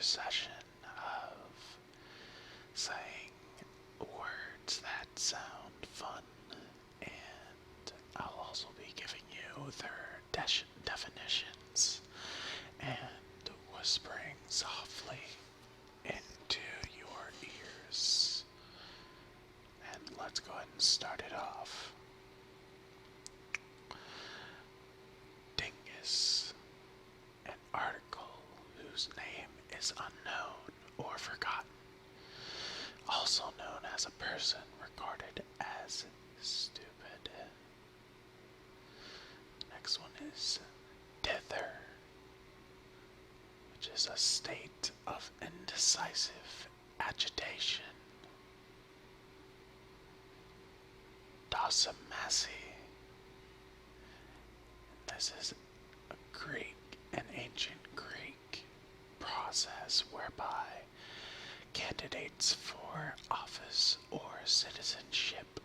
session of saying words that sound fun, and I'll also be giving you their definitions and whispering softly into your ears. And let's go ahead and start it off. Dingus, an article whose name is unknown or forgotten, also known as a person regarded as stupid. Next one is dither, which is a state of indecisive agitation. Docimasy. This is a an ancient Greek process whereby candidates for office or citizenship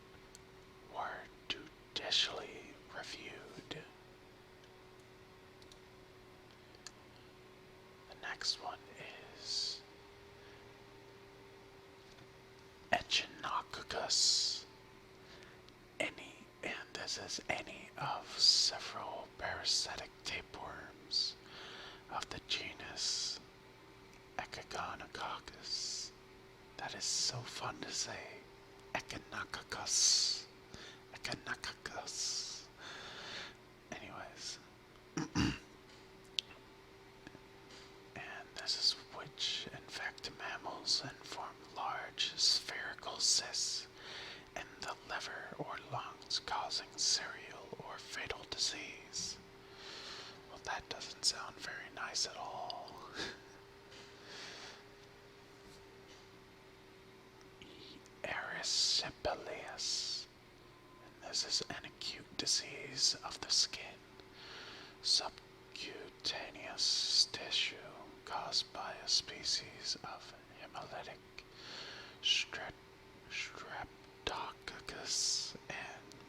were judicially reviewed. The next one is Echinococcus. And this is any of several parasitic tapeworms of the genus Echinococcus. That is so fun to say. Echinococcus. Echinococcus. Anyways. And this is which infect mammals and form large spherical cysts in the liver or lungs, causing serial or fatal disease. Well, that doesn't sound very nice at all. Erysipelas. And this is an acute disease of the skin, subcutaneous tissue caused by a species of hemolytic streptococcus and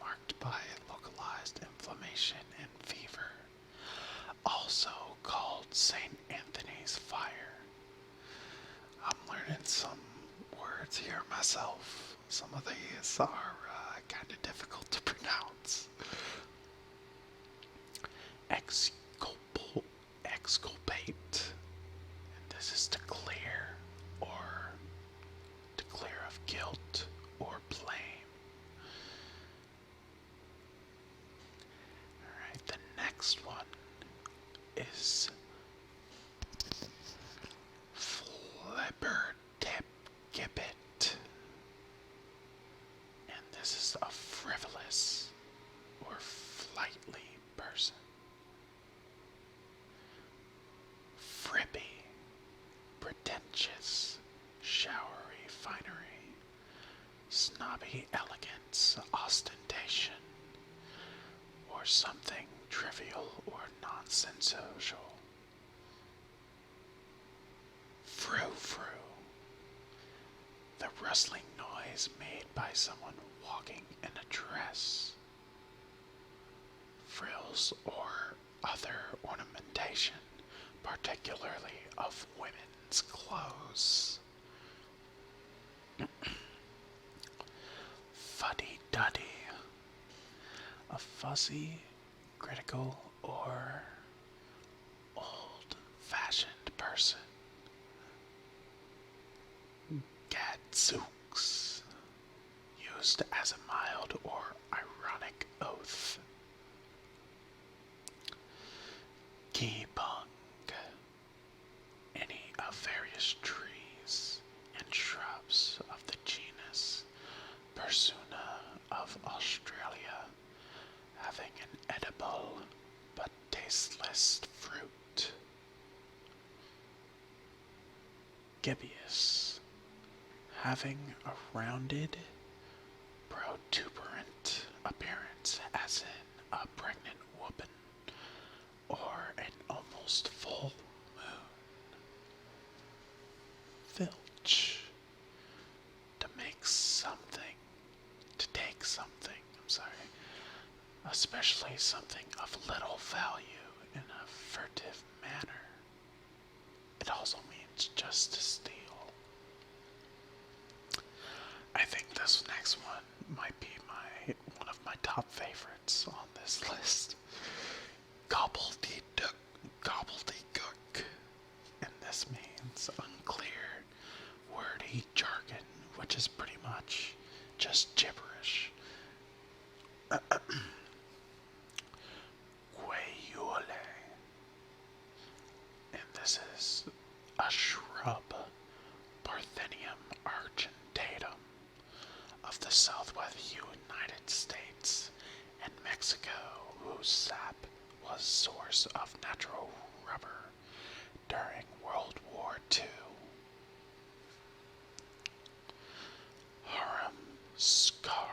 marked by localized inflammation and fever, also called St. Anthony's fire. I'm learning some words here myself. Some of these are kind of difficult to pronounce. Exculpate. And this is to clear or to clear of guilt or blame. Alright, the next one is flibbertigibbet. And this is a frivolous or flightly person. Frippy, pretentious, showery finery, snobby elegance, ostentation, or something trivial or nonsensical. Frou-frou, the rustling noise made by someone walking in a dress. Frills or other ornamentation, particularly of women's clothes. Fuddy-duddy, a fussy, critical, or old-fashioned person. Gadzooks, used as a mild or ironic oath. Geebung, any of various trees and shrubs of the genus Persuna of Australia, having an edible but tasteless fruit. Gibbous, having a rounded, protuberant appearance as in a pregnant woman or an almost full moon. Filch, to take something, especially something of little value in a furtive manner. It also means it's just to steal. I think this next one might be one of my top favorites on this list. Gobbledygook. Gobbledygook. And this means unclear, wordy jargon, which is pretty much just gibberish. Quaule. And this is a shrub, Parthenium argentatum, of the southwest United States and Mexico, whose sap was source of natural rubber during World War II. Harum scarum.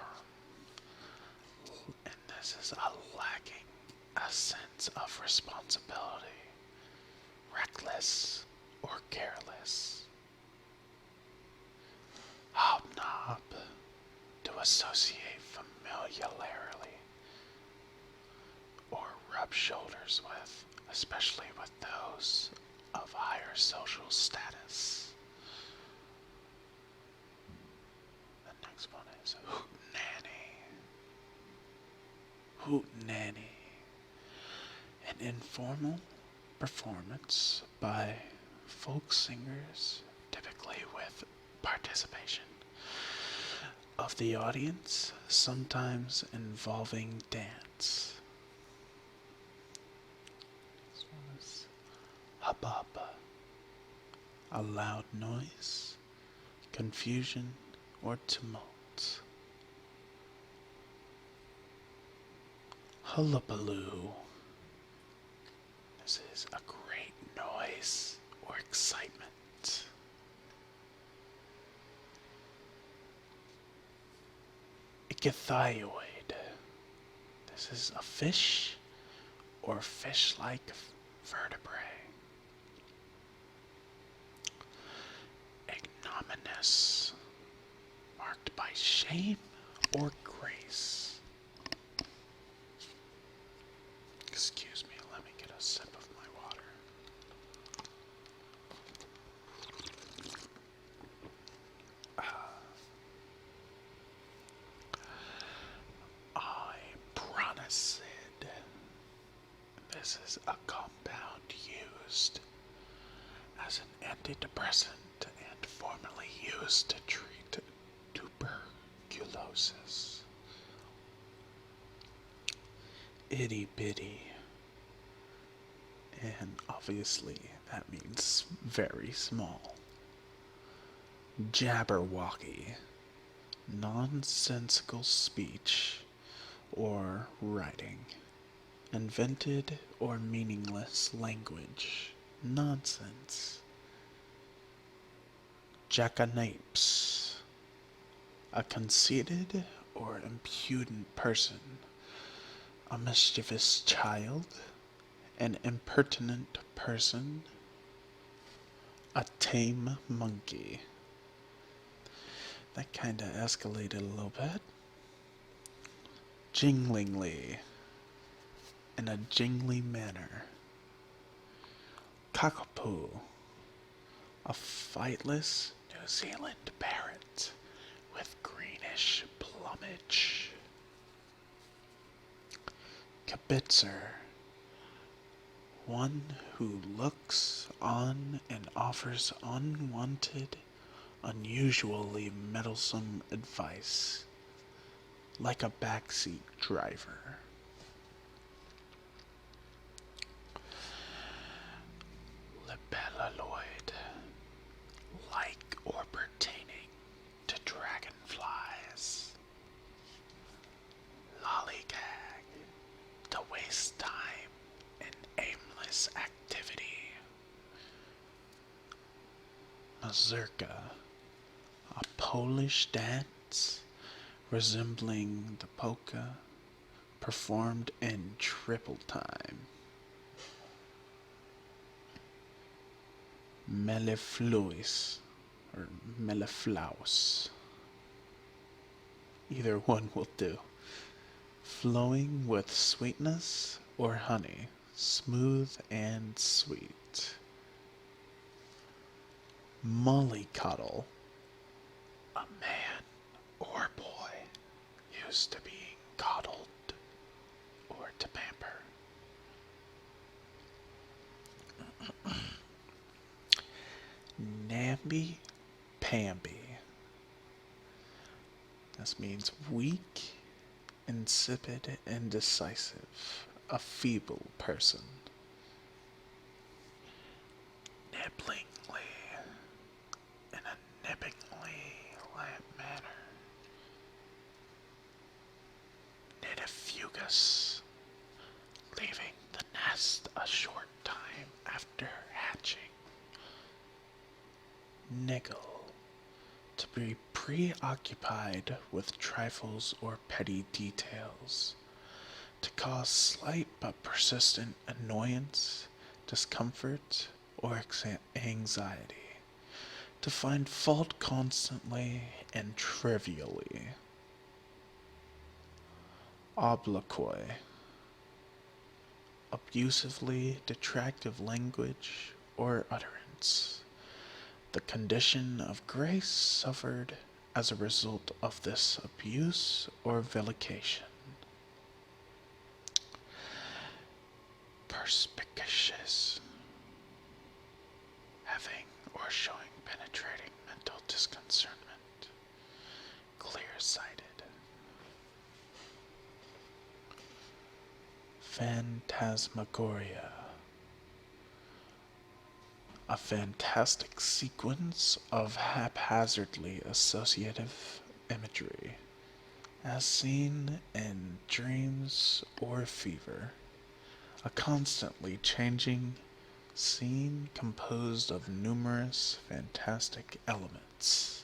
And this is a lacking a sense of responsibility, reckless or careless. Hobnob, to associate familiarly or rub shoulders with, especially with those of higher social status. The next one is hootenanny. Hootenanny, an informal performance by folk singers, typically with participation of the audience, sometimes involving dance. This one is hubbub, a loud noise, confusion, or tumult. Hullabaloo. This is a great noise or excitement. Ichthyoid. This is a fish or fish-like vertebrae. Ignominious, marked by shame or grace. Excuse me, let me get a sip of my water. Ipronicid. This is a compound used as an antidepressant and formerly used to treat tuberculosis. Itty bitty. And obviously that means very small. Jabberwocky. Nonsensical speech or writing. Invented or meaningless language. Nonsense. Jackanapes. A conceited or impudent person. A mischievous child. An impertinent person. A tame monkey. That kinda escalated a little bit. Jinglingly. In a jingly manner. Cockapoo. A flightless New Zealand parrot with greenish plumage. Kibitzer. One who looks on and offers unwanted, unusually meddlesome advice, like a backseat driver. Libelluloid, like or pertaining to dragonflies. Lollygag, to waste time in aimless activity. Mazurka, a Polish dance resembling the polka performed in triple time. Mellifluous or mellifluous. Either one will do. Flowing with sweetness or honey, smooth and sweet. Mollycoddle. A man or boy used to being coddled or to pamper. Namby-pamby. This means weak, insipid, indecisive, a feeble person. Nibblingly, in a nippingly manner. Nidifugus, leaving the nest a short time after hatching. Niggle, to be preoccupied with trifles or petty details, to cause slight but persistent annoyance, discomfort, or anxiety, to find fault constantly and trivially. Obloquy, abusively detractive language or utterance, the condition of grace suffered as a result of this abuse or vilification. Perspicacious, having or showing penetrating mental disconcernment. Clear-sighted. Phantasmagoria, a fantastic sequence of haphazardly associative imagery, as seen in dreams or fever, a constantly changing scene composed of numerous fantastic elements.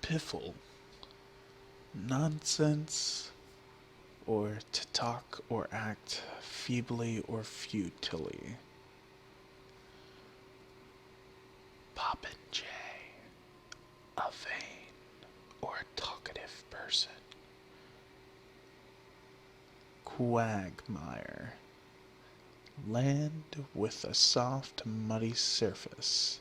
Piffle, nonsense, or to talk or act feebly or futilely. Popinjay, a vain or talkative person. Quagmire, land with a soft, muddy surface,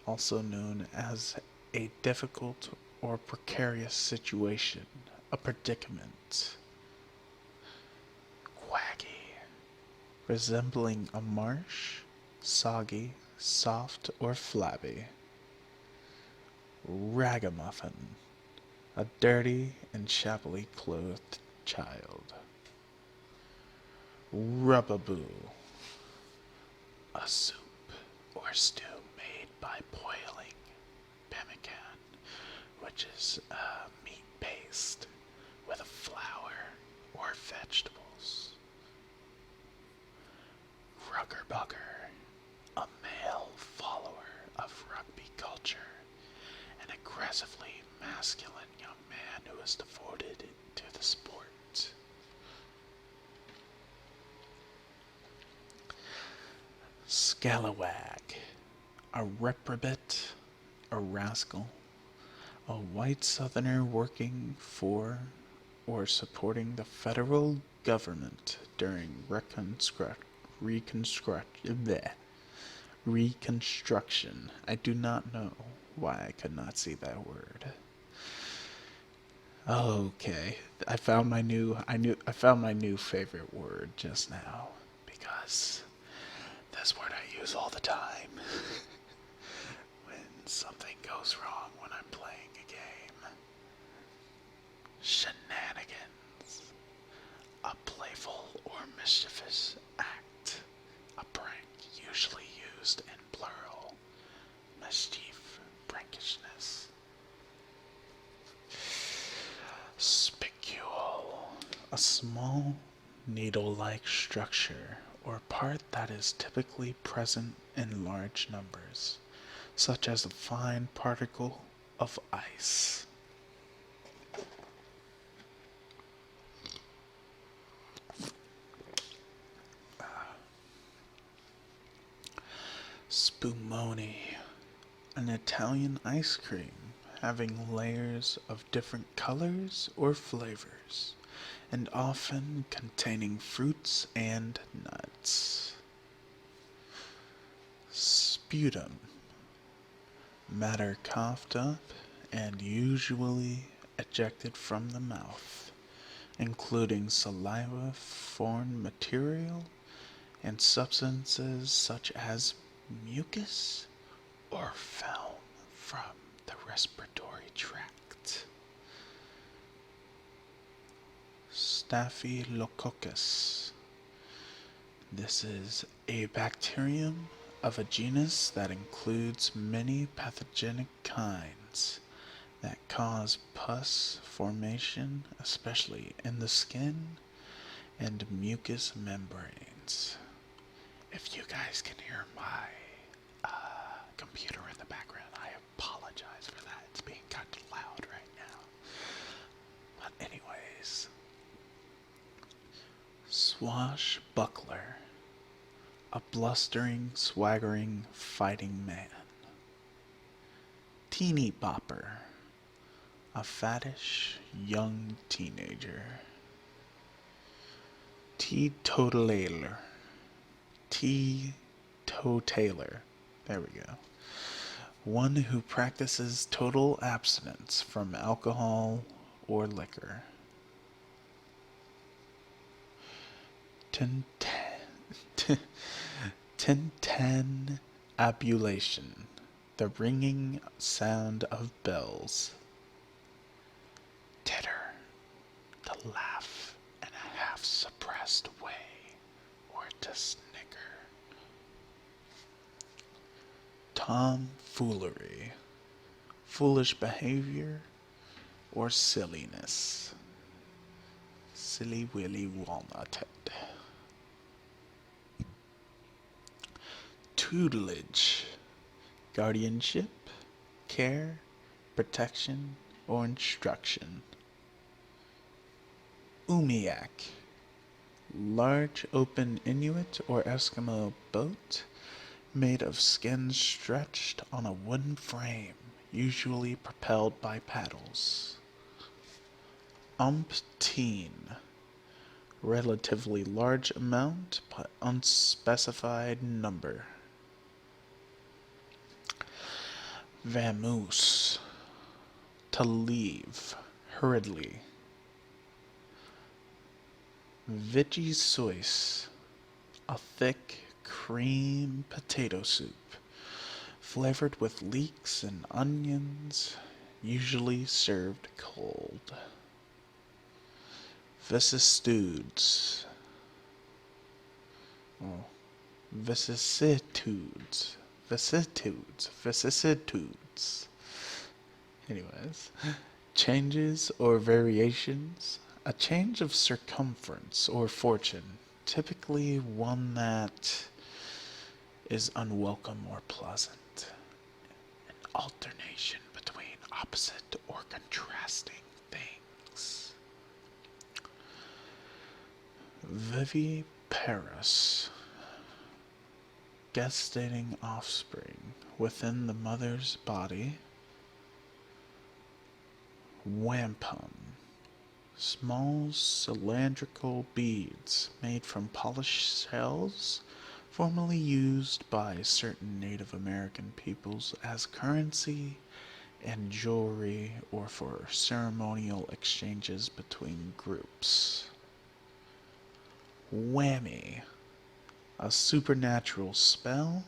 also known as a difficult or precarious situation, a predicament. Quaggy, resembling a marsh, soggy, soft, or flabby. Ragamuffin, a dirty and shabbily clothed child. Rubaboo, a soup or stew made by boiling pemmican, which is a meat paste with a flour or vegetables. Ruggerbugger, a male follower of rugby culture, an aggressively masculine young man who is devoted to the sport. Scalawag, a reprobate, a rascal, a white southerner working for or supporting the federal government during reconstruction. I do not know why I could not see that word. Okay, I found my new favorite word just now because this word I use all the time when something goes wrong when I'm playing a game. Shenanigans, a playful or mischievous act, a prank usually used in plural, mischief, prankishness. Spicule, a small needle-like structure or part that is typically present in large numbers, such as a fine particle of ice. Spumoni, an Italian ice cream having layers of different colors or flavors, and often containing fruits and nuts. Sputum. Matter coughed up and usually ejected from the mouth, including saliva, foreign material, and substances such as mucus or foam from the respiratory tract. Staphylococcus. This is a bacterium of a genus that includes many pathogenic kinds that cause pus formation, especially in the skin and mucous membranes. If you guys can hear my computer in the background, I apologize for that. It's being kind of loud right now. But anyways, swashbuckler, a blustering, swaggering, fighting man. Teeny bopper, a fattish young teenager. Teetotaler. Teetotaler. There we go. One who practices total abstinence from alcohol or liquor. Tintinnabulation, the ringing sound of bells. Titter, to laugh in a half-suppressed way, or to snicker. Tomfoolery, foolish behavior, or silliness. Silly Willy Walnuthead. Tutelage, guardianship, care, protection, or instruction. Umiak, large open Inuit or Eskimo boat made of skin stretched on a wooden frame, usually propelled by paddles. Umpteen, relatively large amount but unspecified number. Vamoose, to leave hurriedly. Vichyssoise, a thick cream potato soup, flavored with leeks and onions, usually served cold. Vicissitudes. Oh, vicissitudes. Vicissitudes. Anyways, changes or variations. A change of circumference or fortune, typically one that is unwelcome or pleasant. An alternation between opposite or contrasting things. Viviparous, gestating offspring within the mother's body. Wampum, small cylindrical beads made from polished shells, formerly used by certain Native American peoples as currency and jewelry or for ceremonial exchanges between groups. Whammy, a supernatural spell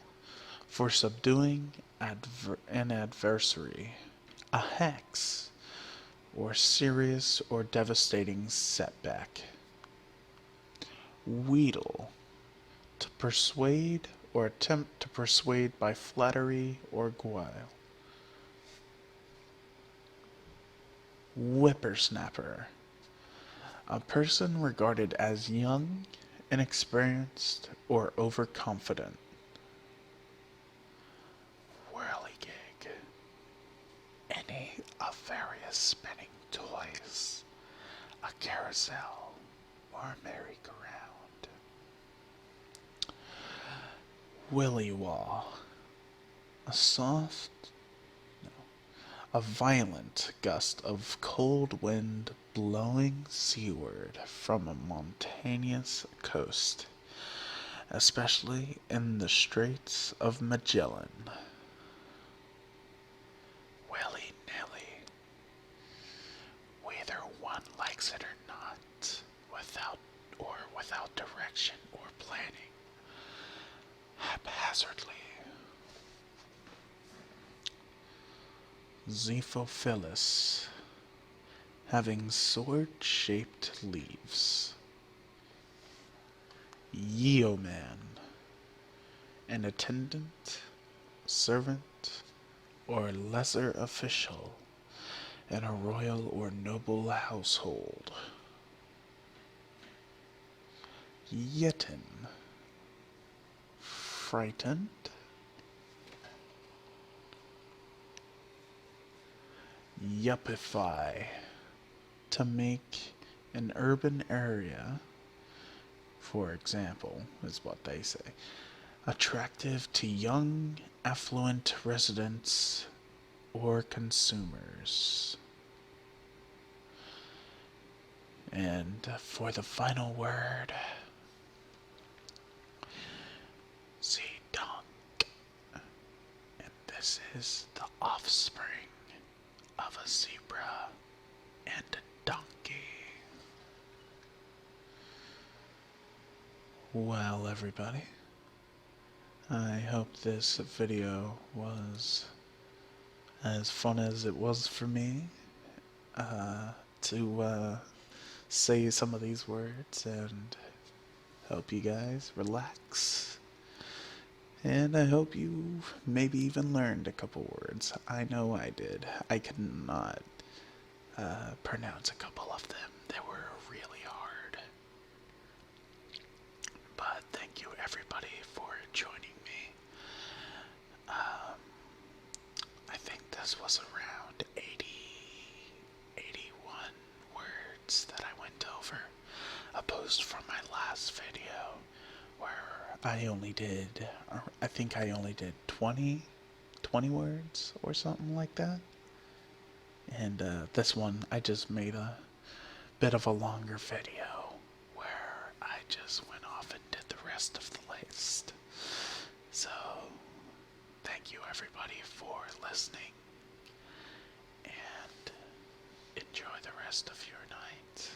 for subduing an adversary. A hex, or serious or devastating setback. Wheedle, to persuade or attempt to persuade by flattery or guile. Whippersnapper, a person regarded as young, inexperienced, or overconfident. Whirligig, any of various spinning toys, a carousel, or a merry-go-round. Willy-waw, a violent gust of cold wind blowing seaward from a mountainous coast, especially in the Straits of Magellan. Willy nilly, whether one likes it or not, without direction or planning, haphazardly. Xiphophilus, having sword-shaped leaves. Yeoman, an attendant, servant, or lesser official in a royal or noble household. Yeten, frightened. Yupify, to make an urban area, for example, is what they say, attractive to young, affluent residents or consumers. And for the final word, Zedonk. And this is the offspring of a zebra and a donkey. Well, everybody, I hope this video was as fun as it was for me to say some of these words and help you guys relax. And I hope you maybe even learned a couple words. I know I did. I could not pronounce a couple of them. They were really hard. But thank you everybody for joining me. I think this was around 81 words that I went over, opposed from my last video where I think I only did 20 words or something like that. And this one I just made a bit of a longer video where I just went off and did the rest of the list. So thank you everybody for listening, and enjoy the rest of your night.